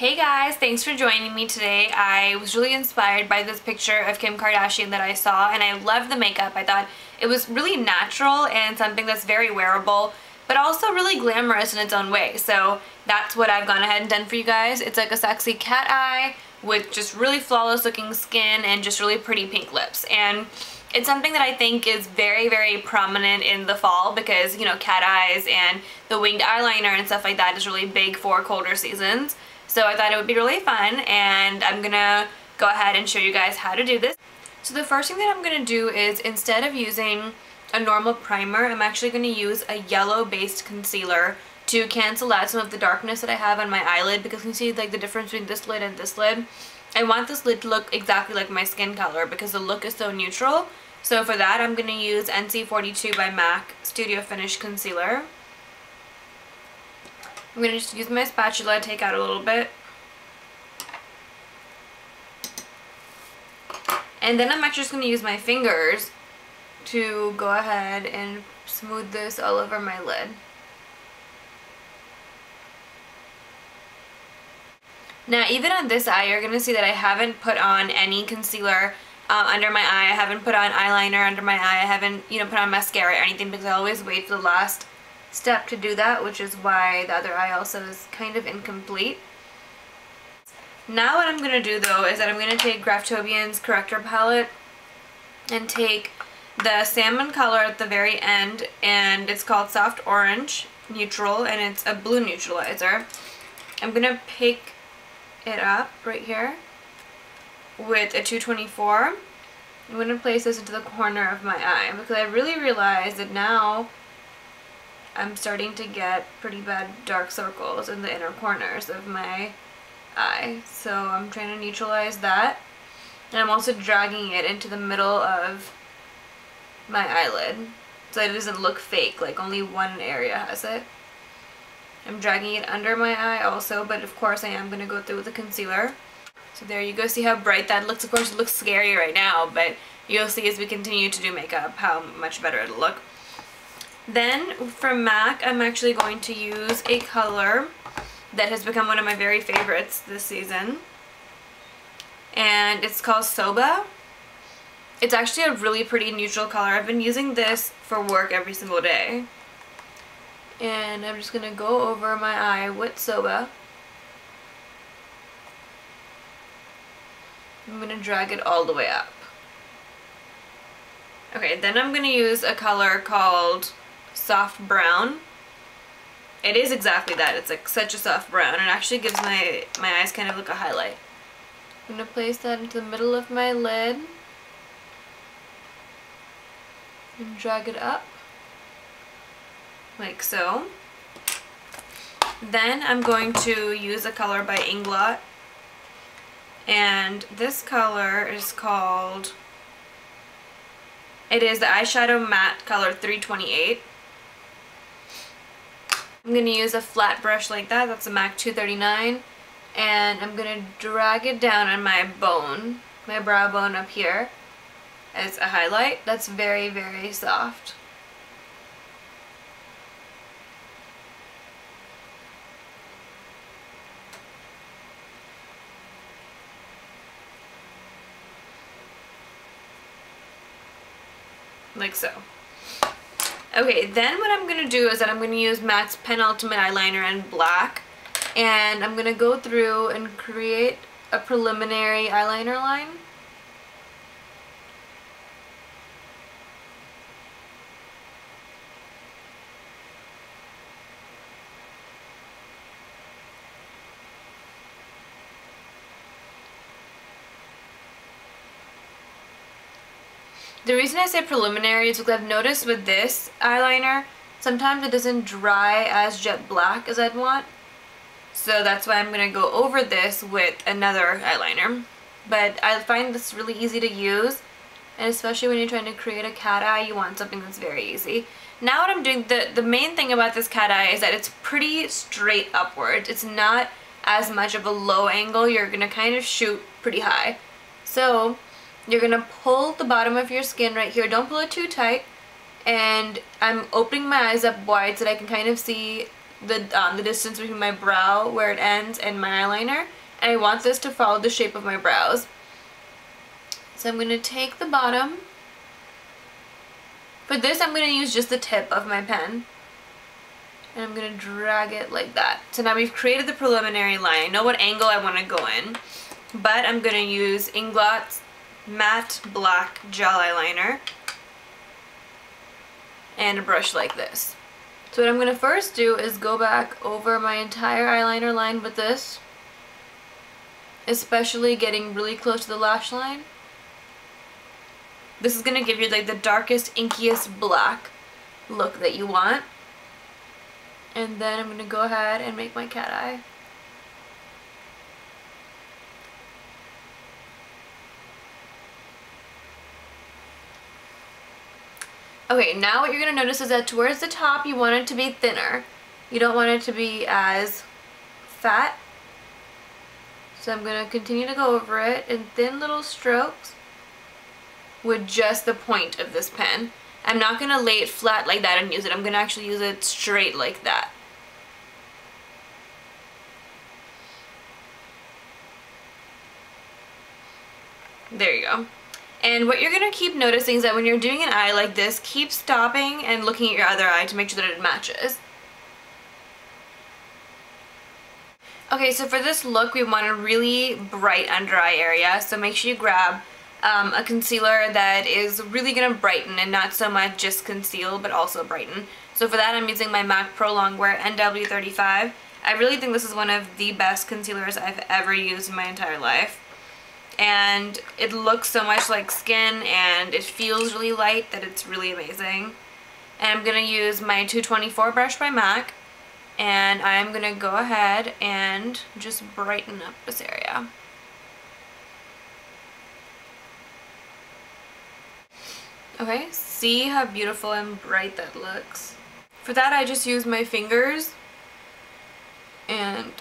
Hey guys, thanks for joining me today. I was really inspired by this picture of Kim Kardashian that I saw, and I loved the makeup. I thought it was really natural and something that's very wearable, but also really glamorous in its own way. So that's what I've gone ahead and done for you guys. It's like a sexy cat eye with just really flawless looking skin and just really pretty pink lips. And it's something that I think is very, very prominent in the fall because, you know, cat eyes and the winged eyeliner and stuff like that is really big for colder seasons. So I thought it would be really fun, and I'm gonna go ahead and show you guys how to do this. So the first thing that I'm gonna do is, instead of using a normal primer, I'm actually gonna use a yellow based concealer to cancel out some of the darkness that I have on my eyelid, because you can see like the difference between this lid and this lid. I want this lid to look exactly like my skin color because the look is so neutral. So for that, I'm gonna use NC42 by MAC Studio Finish Concealer. I'm going to just use my spatula to take out a little bit. And then I'm actually just going to use my fingers to go ahead and smooth this all over my lid. Now even on this eye, you're going to see that I haven't put on any concealer under my eye. I haven't put on eyeliner under my eye. I haven't, put on mascara or anything because I always wait for the last step to do that, which is why the other eye also is kind of incomplete. Now what I'm going to do though is that I'm going to take Graftobian's corrector palette and take the salmon color at the very end, and it's called Soft Orange Neutral, and it's a blue neutralizer. I'm going to pick it up right here with a 224. I'm going to place this into the corner of my eye because I really realized that now I'm starting to get pretty bad dark circles in the inner corners of my eye. So I'm trying to neutralize that. And I'm also dragging it into the middle of my eyelid so that it doesn't look fake, like only one area has it. I'm dragging it under my eye also, but of course I am going to go through with the concealer. So there you go, see how bright that looks? Of course it looks scary right now, but you'll see as we continue to do makeup how much better it'll look. Then from MAC, I'm actually going to use a color that has become one of my very favorites this season, and it's called Soba. It's actually a really pretty neutral color. I've been using this for work every single day, and I'm just going to go over my eye with Soba. I'm going to drag it all the way up. Okay, then I'm going to use a color called Soft Brown. It is exactly that. It's like such a soft brown, and it actually gives my eyes kind of like a highlight. I'm going to place that into the middle of my lid and drag it up like so. Then I'm going to use a color by Inglot, and this color is called, it is the Eyeshadow Matte color 328. I'm going to use a flat brush like that, that's a MAC 239, and I'm going to drag it down on my bone, my brow bone up here, as a highlight. That's very, very soft. Like so. Okay, then what I'm going to do is that I'm going to use MAC's Penultimate Eyeliner in black, and I'm going to go through and create a preliminary eyeliner line. The reason I say preliminary is because I've noticed with this eyeliner, sometimes it doesn't dry as jet black as I'd want. So that's why I'm going to go over this with another eyeliner. But I find this really easy to use, and especially when you're trying to create a cat eye, you want something that's very easy. Now what I'm doing, the main thing about this cat eye is that it's pretty straight upwards. It's not as much of a low angle. You're going to kind of shoot pretty high. So you're going to pull the bottom of your skin right here. Don't pull it too tight. And I'm opening my eyes up wide so that I can kind of see the distance between my brow where it ends and my eyeliner, and I want this to follow the shape of my brows. So I'm going to take the bottom. For this I'm going to use just the tip of my pen, and I'm going to drag it like that. So now we've created the preliminary line. I know what angle I want to go in, but I'm going to use Inglot's matte black gel eyeliner and a brush like this. So what I'm going to first do is go back over my entire eyeliner line with this, especially getting really close to the lash line. This is going to give you like the darkest, inkiest black look that you want. And then I'm going to go ahead and make my cat eye. Okay, now what you're going to notice is that towards the top you want it to be thinner. You don't want it to be as fat. So I'm going to continue to go over it in thin little strokes with just the point of this pen. I'm not going to lay it flat like that and use it. I'm going to actually use it straight like that. There you go. And what you're going to keep noticing is that when you're doing an eye like this, keep stopping and looking at your other eye to make sure that it matches. Okay, so for this look we want a really bright under eye area, so make sure you grab a concealer that is really going to brighten and not so much just conceal but also brighten. So for that I'm using my MAC Pro Longwear NW35. I really think this is one of the best concealers I've ever used in my entire life. And it looks so much like skin and it feels really light that it's really amazing. And I'm going to use my 224 brush by MAC, and I'm going to go ahead and just brighten up this area. Okay, see how beautiful and bright that looks? For that I just use my fingers and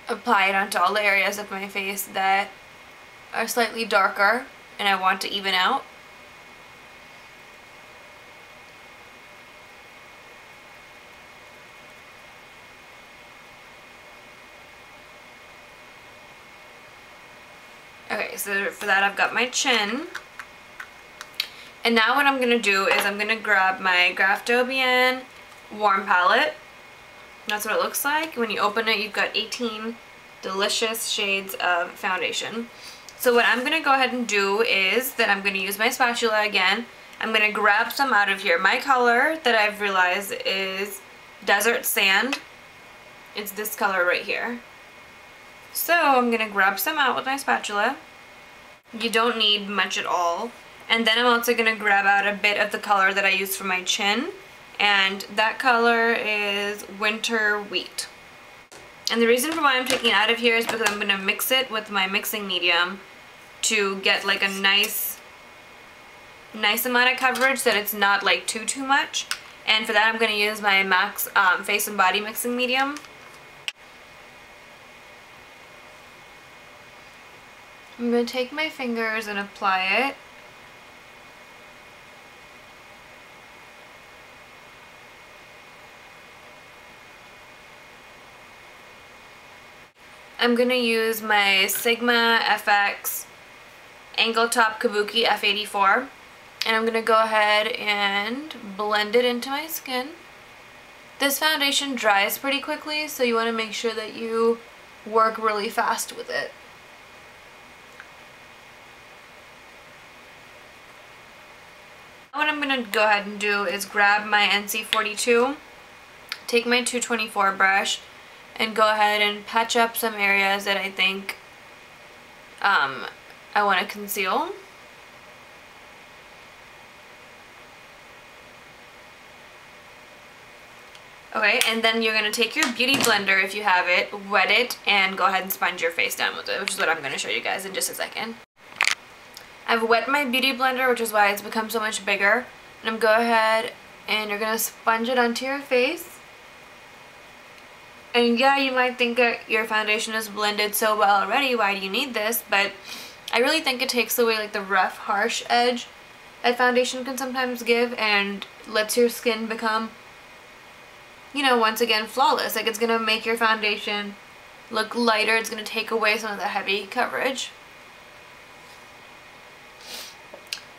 apply it onto all the areas of my face that are slightly darker and I want to even out. Okay, so for that I've got my chin. And now what I'm going to do is I'm going to grab my Graph D'Obian Warm Palette. That's what it looks like. When you open it, you've got 18 delicious shades of foundation. So what I'm going to go ahead and do is that I'm going to use my spatula again. I'm going to grab some out of here. My color that I've realized is Desert Sand. It's this color right here. So I'm going to grab some out with my spatula. You don't need much at all. And then I'm also going to grab out a bit of the color that I used for my chin. And that color is Winter Wheat. And the reason for why I'm taking it out of here is because I'm going to mix it with my mixing medium to get like a nice amount of coverage so that it's not like too much. And for that I'm going to use my MAC's Face and Body Mixing Medium. I'm going to take my fingers and apply it. I'm going to use my Sigma FX Angle Top Kabuki F84, and I'm going to go ahead and blend it into my skin. This foundation dries pretty quickly, so you want to make sure that you work really fast with it. What I'm going to go ahead and do is grab my NC42, take my 224 brush, and go ahead and patch up some areas that I think I want to conceal. Okay, and then you're going to take your beauty blender if you have it, wet it, and go ahead and sponge your face down with it, which is what I'm going to show you guys in just a second. I've wet my beauty blender, which is why it's become so much bigger, and I'm going to go ahead and you're going to sponge it onto your face. And yeah, you might think that your foundation is blended so well already, why do you need this? But I really think it takes away like the rough, harsh edge that foundation can sometimes give and lets your skin become you know, once again, flawless. Like, it's gonna make your foundation look lighter. It's gonna take away some of the heavy coverage.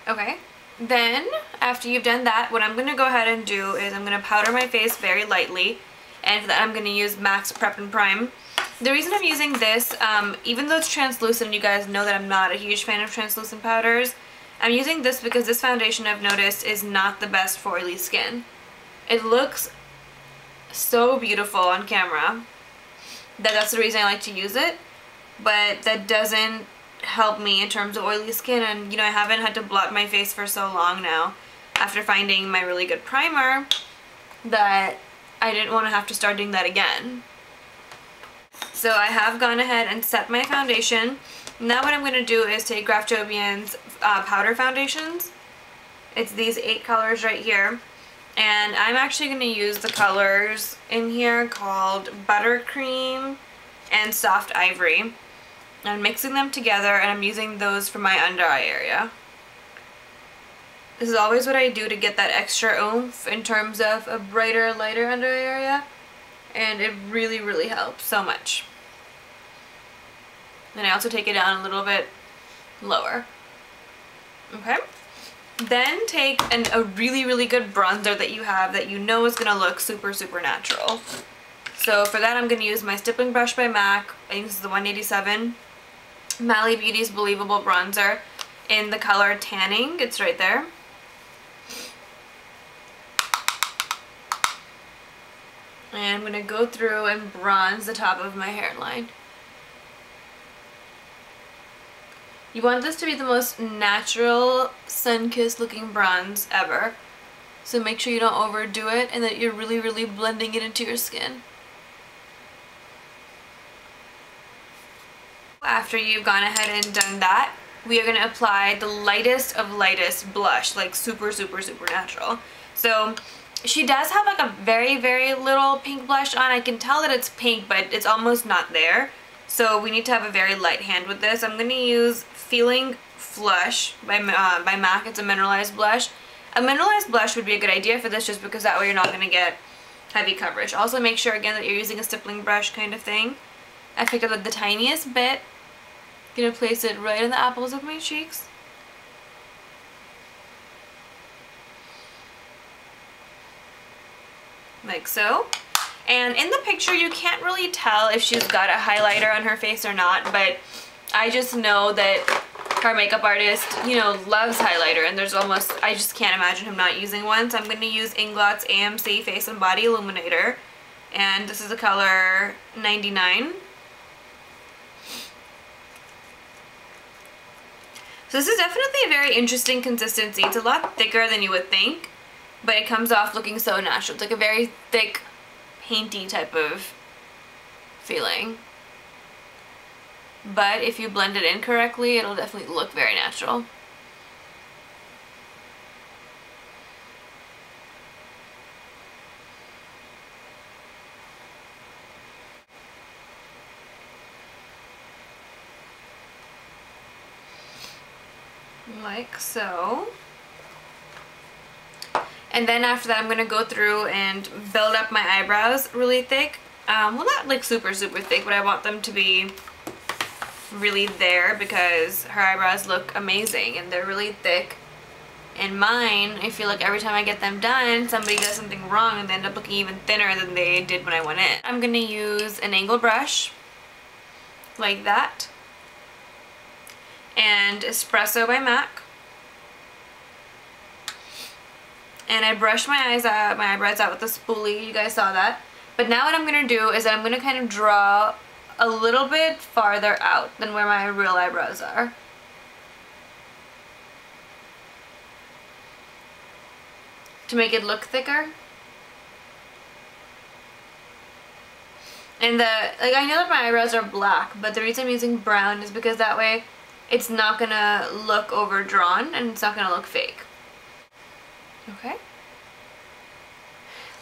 Okay, then after you've done that, what I'm gonna go ahead and do is I'm gonna powder my face very lightly, and for that I'm gonna use MAC's Prep and Prime. The reason I'm using this, even though it's translucent, you guys know that I'm not a huge fan of translucent powders, I'm using this because this foundation, I've noticed, is not the best for oily skin. It looks so beautiful on camera that's the reason I like to use it, but that doesn't help me in terms of oily skin. And you know, I haven't had to blot my face for so long now after finding my really good primer that I didn't want to have to start doing that again. So I have gone ahead and set my foundation. Now what I'm going to do is take Graf Jovian's powder foundations. It's these 8 colors right here. And I'm actually going to use the colors in here called Buttercream and Soft Ivory. I'm mixing them together, and I'm using those for my under eye area. This is always what I do to get that extra oomph in terms of a brighter, lighter under eye area. And it really, really helps so much. And I also take it down a little bit lower. Okay. Then take a really, really good bronzer that you have that you know is going to look super, super natural. So for that, I'm going to use my stippling brush by MAC. I think this is the 187. Mally Beauty's Believable Bronzer in the color Tanning. It's right there. And I'm going to go through and bronze the top of my hairline. You want this to be the most natural, sun-kissed looking bronze ever. So make sure you don't overdo it and that you're really, really blending it into your skin. After you've gone ahead and done that, we are going to apply the lightest of lightest blush, like super, super, super natural. So she does have like a very, very little pink blush on. I can tell that it's pink, but it's almost not there. So we need to have a very light hand with this. I'm going to use Feeling Flush by MAC. It's a mineralized blush. A mineralized blush would be a good idea for this just because that way you're not going to get heavy coverage. Also make sure again that you're using a stippling brush kind of thing. I picked up like the tiniest bit. I'm going to place it right in the apples of my cheeks. Like so. And in the picture you can't really tell if she's got a highlighter on her face or not, but I just know that her makeup artist, you know, loves highlighter, and there's almost, I just can't imagine him not using one. So I'm going to use Inglott's AMC Face and Body Illuminator, and this is the color 99. So this is definitely a very interesting consistency. It's a lot thicker than you would think, but it comes off looking so natural. It's like a very thick, painty type of feeling. But if you blend it in correctly, it'll definitely look very natural. Like so. And then after that, I'm going to go through and build up my eyebrows really thick. Well, not like super, super thick, but I want them to be really there because her eyebrows look amazing and they're really thick. And mine, I feel like every time I get them done, somebody does something wrong and they end up looking even thinner than they did when I went in. I'm going to use an angled brush like that. And Espresso by MAC. And I brushed my eyebrows out with a spoolie. You guys saw that. But now what I'm going to do is that I'm going to kind of draw a little bit farther out than where my real eyebrows are. To make it look thicker. And I know that my eyebrows are black, but the reason I'm using brown is because that way it's not gonna look overdrawn and it's not gonna look fake. Okay.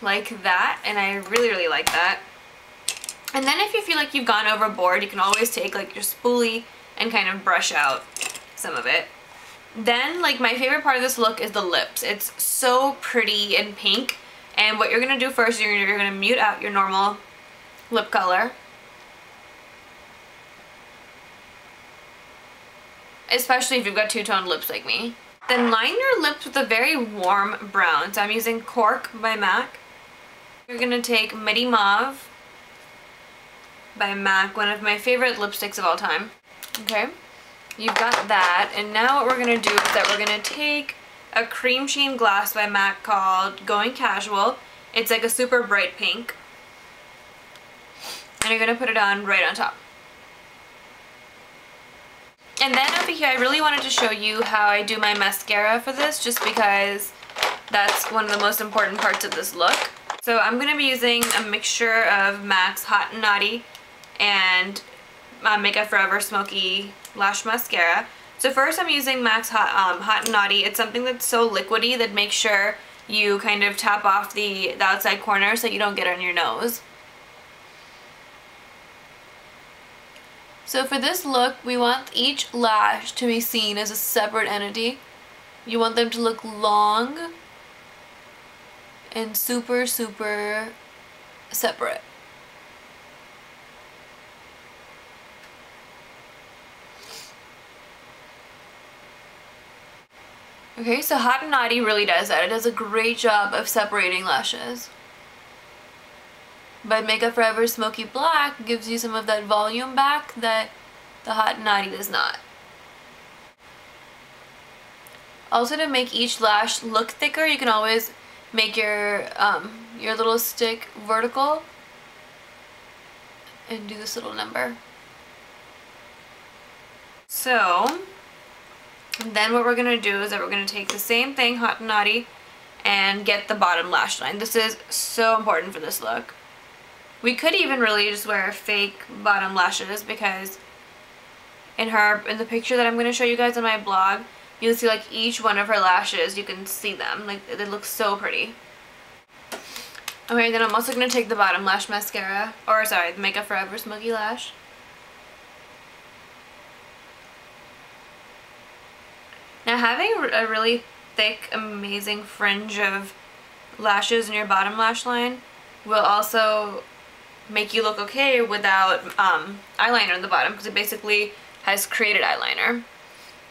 Like that, and I really, really like that. And then if you feel like you've gone overboard, you can always take like your spoolie and kind of brush out some of it. Then, like, my favorite part of this look is the lips. It's so pretty and pink. And what you're going to do first, you're going to mute out your normal lip color. Especially if you've got two-toned lips like me. Then line your lips with a very warm brown. So I'm using Cork by MAC. You're going to take Midi Mauve by MAC, one of my favorite lipsticks of all time. Okay, you've got that. And now what we're going to do is that we're going to take a cream sheen gloss by MAC called Going Casual. It's like a super bright pink. And you're going to put it on right on top. And then over here, I really wanted to show you how I do my mascara for this, just because that's one of the most important parts of this look. So I'm going to be using a mixture of MAC's Hot and Naughty and Makeup Forever Smoky Lash Mascara. So first I'm using MAC's Hot and Naughty. It's something that's so liquidy that makes sure you kind of tap off the outside corner so you don't get on your nose. So for this look, we want each lash to be seen as a separate entity. You want them to look long and super, super separate. Okay, so Hot and Naughty really does that. It does a great job of separating lashes. But Makeup Forever Smoky Black gives you some of that volume back that the Hot and Naughty does not. Also, to make each lash look thicker, you can always make your little stick vertical and do this little number. So then what we're going to do is that we're going to take the same thing, Hot and Naughty, and get the bottom lash line. This is so important for this look. We could even really just wear fake bottom lashes, because in the picture that I'm going to show you guys on my blog, you'll see like each one of her lashes, you can see them. Like, they look so pretty. Okay, then I'm also going to take the bottom lash mascara, or sorry, the Makeup Forever Smoky Lash. Now, having a really thick, amazing fringe of lashes in your bottom lash line will also make you look okay without eyeliner on the bottom, because it basically has created eyeliner.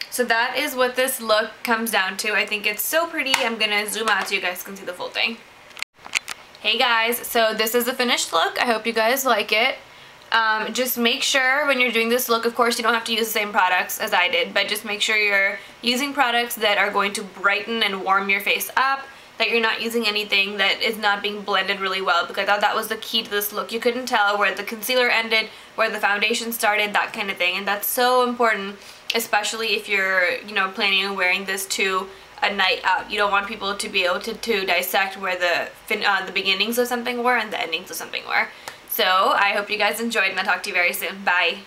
So that is what this look comes down to. I think it's so pretty. I'm gonna zoom out so you guys can see the full thing. Hey guys, so this is the finished look. I hope you guys like it. Just make sure when you're doing this look, of course you don't have to use the same products as I did, but just make sure you're using products that are going to brighten and warm your face up, that you're not using anything that is not being blended really well, because I thought that was the key to this look. You couldn't tell where the concealer ended, where the foundation started, that kind of thing, and that's so important, especially if you're, you know, planning on wearing this to a night out. You don't want people to be able to dissect where the beginnings of something were and the endings of something were. So I hope you guys enjoyed, and I'll talk to you very soon. Bye!